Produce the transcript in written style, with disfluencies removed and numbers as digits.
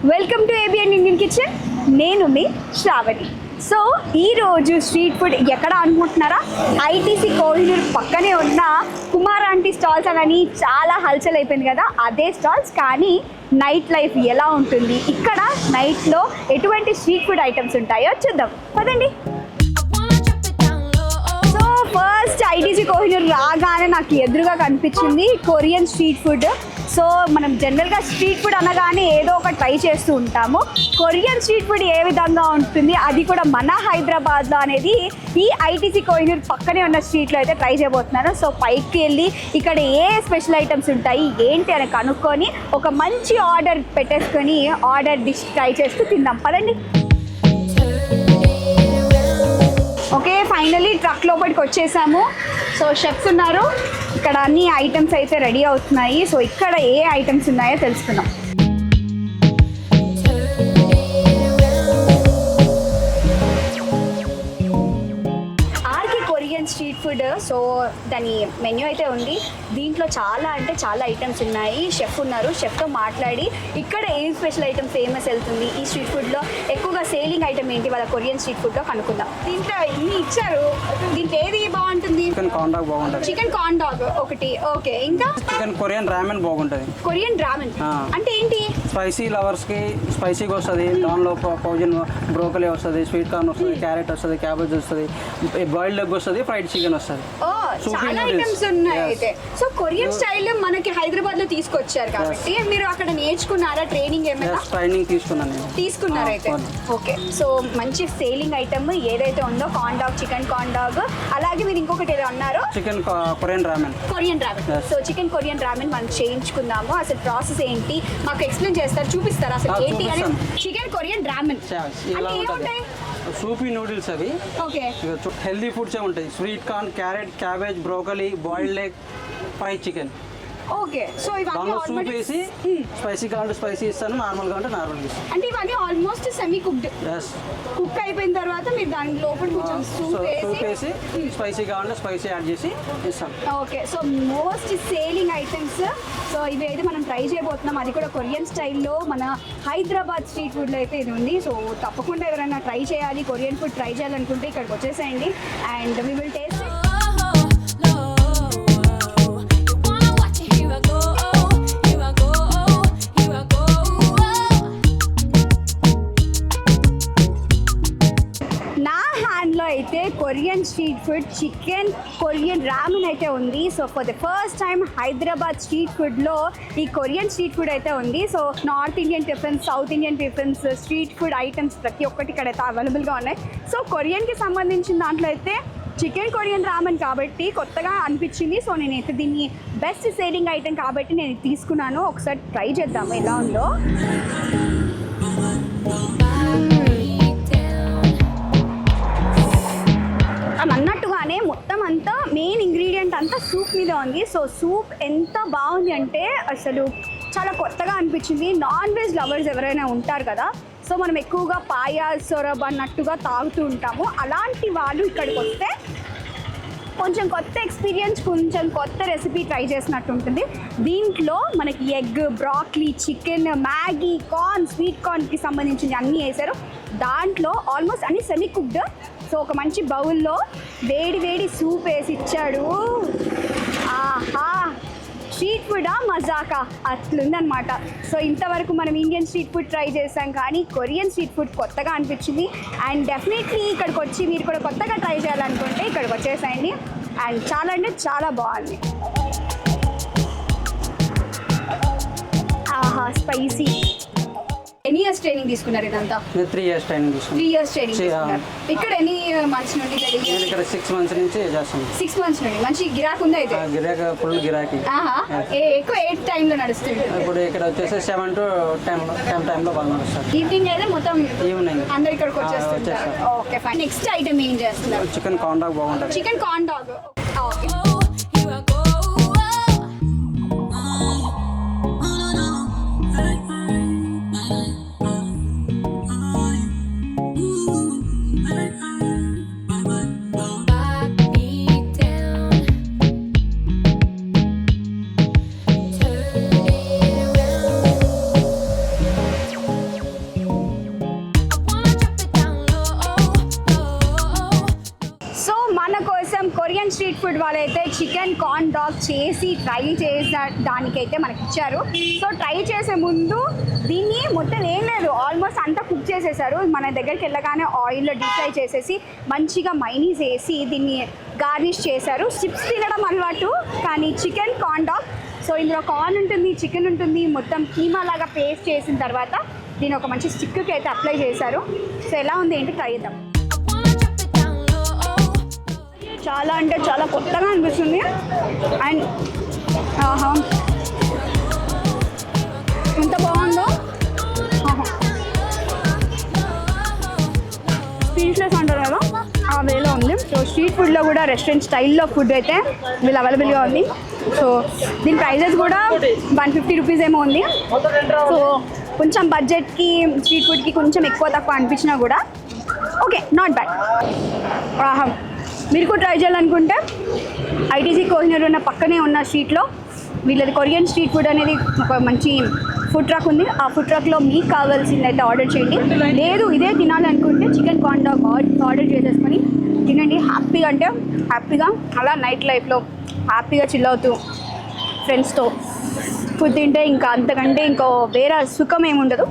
Welcome to ABN Indian kitchen. నేను మీ Shravani. So ఈరోజు street food ఎక్కడ అనుకుంటున్నారా? ఐటీసీ కోహినూర్ పక్కనే ఉన్న కుమార్ ఆంటీ స్టాల్స్ అని చాలా హల్చల్ అయిపోయింది కదా, అదే స్టాల్స్. కానీ నైట్ లైఫ్ ఎలా ఉంటుంది, ఇక్కడ నైట్లో ఎటువంటి స్ట్రీట్ ఫుడ్ ఐటమ్స్ ఉంటాయో చూద్దాం పదండి. సో ఫస్ట్ ఐటీసీ కోహినూర్ రాగానే నాకు ఎదురుగా కనిపించింది కొరియన్ స్ట్రీట్ ఫుడ్. సో మనం జనరల్గా స్ట్రీట్ ఫుడ్ అనగానే ఏదో ఒక ట్రై చేస్తూ ఉంటాము. కొరియన్ స్ట్రీట్ ఫుడ్ ఏ విధంగా ఉంటుంది, అది కూడా మన హైదరాబాద్లో అనేది ఈ ఐటీసీ కోహినూర్ పక్కనే ఉన్న స్ట్రీట్లో అయితే ట్రై చేయబోతున్నాను. సో పైకి వెళ్ళి ఇక్కడ ఏ స్పెషల్ ఐటమ్స్ ఉంటాయి ఏంటి అని కనుక్కొని ఒక మంచి ఆర్డర్ పెట్టేసుకొని ఆర్డర్ డిష్ ట్రై చేస్తూ తిందాం పదండి. ఓకే, ఫైనలీ ట్రక్ లోపలికి వచ్చేసాము. సో షెఫ్స్ ఉన్నారు, ఇక్కడ అన్ని ఐటమ్స్ అయితే రెడీ అవుతున్నాయి. సో ఇక్కడ ఏ ఐటమ్స్ ఉన్నాయో తెలుసుకుందాం. స్ట్రీట్ ఫుడ్, సో దాని మెన్యూ అయితే ఉంది. దీంట్లో చాలా అంటే చాలా ఐటమ్స్ ఉన్నాయి. షెఫ్ ఉన్నారు, షెఫ్తో మాట్లాడి ఇక్కడ ఏం స్పెషల్ ఐటమ్ ఫేమస్ వెళ్తుంది ఈ స్ట్రీట్ ఫుడ్లో, ఎక్కువగా సేలింగ్ ఐటమ్ ఏంటి వాళ్ళ కొరియన్ స్ట్రీట్ ఫుడ్లో కనుక్కుందాం. దీంట్లో ఇన్ని ఇచ్చారు, దీంట్లో ఏది బాగుంటుంది? చికెన్ కార్న్ డాగ్ బాగుంటుంది. చికెన్ కార్న్ డాగ్ ఒకటి. ఓకే, ఇంకా చికెన్ కొరియన్ రామెన్ బాగుంటుంది. కొరియన్ రామెన్ అంటే ఏంటి? స్పైసీ లవర్స్ కి స్పైసీగా వస్తుంది. దానిలో పౌజన్ బ్రోకలీ వస్తుంది, స్వీట్ కార్న్ వస్తుంది, క్యారెట్ వస్తుంది, క్యాబేజ్ వస్తుంది, బాయిల్డ్ ఎగ్ వస్తుంది, ఫ్రైడ్ చికెన్ వస్తుంది. చాలా ఐటమ్స్ ఉన్నాయి అయితే. సో కొరియన్ స్టైల్ మనకి హైదరాబాద్ లో తీసుకొచ్చారు కాబట్టి మీరు అక్కడ నేర్చుకున్నారా? ట్రైనింగ్ ఏమైనా? ట్రైనింగ్ తీసుకున్నాను అయితే. ఓకే, సో మంచి సేలింగ్ ఐటమ్ ఏదైతే ఉందో corn dog, chicken corn dog, అలాగే మీరు ఇంకొకటి ఏదో అన్నారు chicken Korean ramen. So chicken Korean ramen మనం చేయించుకుందాము. అసలు ప్రాసెస్ ఏంటి మాకు ఎక్స్ప్లెయిన్ చేస్తారు, చూపిస్తారా అసలు ఏంటి అని? చికెన్ కొరియన్ రామెన్ అంటే ఏముంటాయి? సూపీ నూడిల్స్ అవి. ఓకే, హెల్దీ ఫుడ్స్ ఉంటాయి. Sweet corn, carrot, cabbage, broccoli, boiled egg, fried chicken. Okay, so ఇవన్నీ సూప్ వేసి స్పైసీ కావాలంటే స్పైసీ ఇస్తాను, నార్మల్ కావాలంటే నార్మల్ ఇస్తాను. అంటే ఇవన్నీ ఆల్మోస్ట్ సెమీ కుక్డ్. కుక్ అయిపోయిన తర్వాత మీరు దాని లోపల కొంచెం సూప్ వేసి స్పైసీ కావాలంటే స్పైసీ యాడ్ చేసి ఇస్తాను. Okay, so most selling items. So ఇవి అయితే మనం ట్రై చేయబోతున్నాం, అది కూడా కొరియన్ స్టైల్లో మన హైదరాబాద్ స్ట్రీట్ ఫుడ్లో అయితే ఇది ఉంది. సో తప్పకుండా ఎవరైనా ట్రై చేయాలి, కొరియన్ ఫుడ్ ట్రై చేయాలనుకుంటే ఇక్కడికి వచ్చేసేయండి and we will taste it. అయితే Korean street food chicken Korean ramen అయితే ఉంది. So for the first time Hyderabad street ఫుడ్లో ఈ కొరియన్ స్ట్రీట్ ఫుడ్ అయితే ఉంది. So North Indian tiffins, South Indian tiffins, street food items ప్రతి ఒక్కటి ఇక్కడ అయితే అవైలబుల్గా ఉన్నాయి. సో కొరియన్కి సంబంధించిన దాంట్లో అయితే చికెన్ కొరియన్ రామెన్ కాబట్టి కొత్తగా అనిపించింది. సో నేనైతే దీన్ని బెస్ట్ సేలింగ్ ఐటమ్ కాబట్టి నేను తీసుకున్నాను. ఒకసారి ట్రై చేద్దాము ఎలా ఉందో. అన్నట్టుగానే మొత్తం అంతా మెయిన్ ఇంగ్రీడియంట్ అంతా సూప్ మీద ఉంది. సో సూప్ ఎంత బాగుంది అంటే అసలు చాలా కొత్తగా అనిపించింది. నాన్ వెజ్ లవర్స్ ఎవరైనా ఉంటారు కదా, సో మనం ఎక్కువగా పాయా సొరబ్ అన్నట్టుగా తాగుతూ ఉంటాము. అలాంటి వాళ్ళు ఇక్కడికి వస్తే కొంచెం కొత్త ఎక్స్పీరియన్స్, కొంచెం కొత్త రెసిపీ ట్రై చేసినట్టు ఉంటుంది. దీంట్లో మనకి egg, broccoli, chicken, Maggi, corn, sweet కార్న్కి సంబంధించిన అన్నీ వేసారు. దాంట్లో ఆల్మోస్ట్ అన్ని సెమీ కుక్డ్. సో ఒక మంచి బౌల్లో వేడి వేడి సూప్ వేసి ఇచ్చాడు. ఆహా, స్ట్రీట్ ఫుడా మజాకా అట్లుందనమాట. సో ఇంతవరకు మనం ఇండియన్ స్ట్రీట్ ఫుడ్ ట్రై చేసాం, కానీ కొరియన్ స్ట్రీట్ ఫుడ్ కొత్తగా అనిపించింది. అండ్ డెఫినెట్లీ ఇక్కడికి వచ్చి మీరు కూడా కొత్తగా ట్రై చేయాలనుకుంటే ఇక్కడికి వచ్చేసేయండి. అండ్ చాలా అంటే చాలా బాగుంది. ఆహా, స్పైసీ. ఎన్ని ఇయర్స్ ట్రైనింగ్ తీసుకున్నారు ఇదంతా? 3 years ట్రైనింగ్ తీసుకున్నాను. 3 years ట్రైనింగ్ తీసుకున్నారు. ఇక్కడ ఎన్ని మంత్స్ నుండి? ఇక్కడ 6 months నుంచి చేస్తాను. 6 months నుండి మంచి గిరాకీ ఉంది అయితే? గిరాకీ, ఫుల్ గిరాకీ. ఎక్కువ ఏ టైంలో నడుస్తుంది? ఇప్పుడు ఇక్కడ వచ్చేసి 7 to 10 టైంలో బాగా నడుస్తుంది. ఈవినింగ్ అయితే మొత్తం ఈవినింగ్ అందరు ఇక్కడికి వచ్చేస్తారు. Okay fine. నెక్స్ట్ ఐటమ్ ఏం చేస్తున్నారు? చికెన్ కార్న్ డాగ్ బాగుంటుంది. Chicken corn dog. Okay, food వాళ్ళైతే చికెన్ కార్న్ డాగ్ చేసి ట్రై చేసే దానికైతే మనకి ఇచ్చారు. సో ట్రై చేసే ముందు దీన్ని మొత్తం ఏం లేదు, ఆల్మోస్ట్ అంతా కుక్ చేసేసారు. మన దగ్గరికి వెళ్ళగానే ఆయిల్లో డీప్ ఫ్రై చేసేసి మంచిగా మైనీస్ వేసి దీన్ని గార్నిష్ చేశారు. చిప్స్ తినడం అలవాటు, కానీ చికెన్ కార్న్ డాగ్. సో ఇందులో కార్న్ ఉంటుంది, చికెన్ ఉంటుంది, మొత్తం కీమా లాగా పేస్ట్ చేసిన తర్వాత దీని ఒక మంచి స్టిక్కి అయితే అప్లై చేశారు. సో ఎలా ఉంది ఏంటి ట్రై చేద్దాం. చాలా అంటే చాలా కొత్తగా అనిపిస్తుంది. అండ్ ఆహా ఎంత బాగుందో, స్పీచ్లెస్ అంటారు కదా ఆ వేలో ఉంది. సో స్ట్రీట్ ఫుడ్లో కూడా రెస్టారెంట్ స్టైల్లో ఫుడ్ అయితే వీళ్ళు అవైలబుల్గా ఉంది. సో దీని ప్రైజెస్ కూడా 150 రూపీస్ ఏమో ఉంది. సో కొంచెం బడ్జెట్కి స్ట్రీట్ ఫుడ్కి కొంచెం ఎక్కువ తక్కువ అనిపించినా కూడా ఓకే, నాట్ బ్యాడ్. ఆహా, మీరు కూడా ట్రై చేయాలనుకుంటే ఐటీసీ కోహినూర్ ఉన్న పక్కనే ఉన్న స్ట్రీట్లో వీళ్ళది కొరియన్ స్ట్రీట్ ఫుడ్ అనేది ఒక మంచి ఫుడ్ ట్రక్ ఉంది. ఆ ఫుడ్ ట్రక్లో మీకు కావాల్సింది అయితే ఆర్డర్ చేయండి. లేదు ఇదే తినాలనుకుంటే చికెన్ కార్న్ డాగ్ ఆర్డర్ చేసేసుకొని తినండి. హ్యాపీగా అంటే హ్యాపీగా అలా నైట్ లైఫ్లో హ్యాపీగా చిల్ అవుతూ ఫ్రెండ్స్తో ఫుడ్ తింటే ఇంకా అంతకంటే ఇంకో వేరే సుఖం ఏముండదు.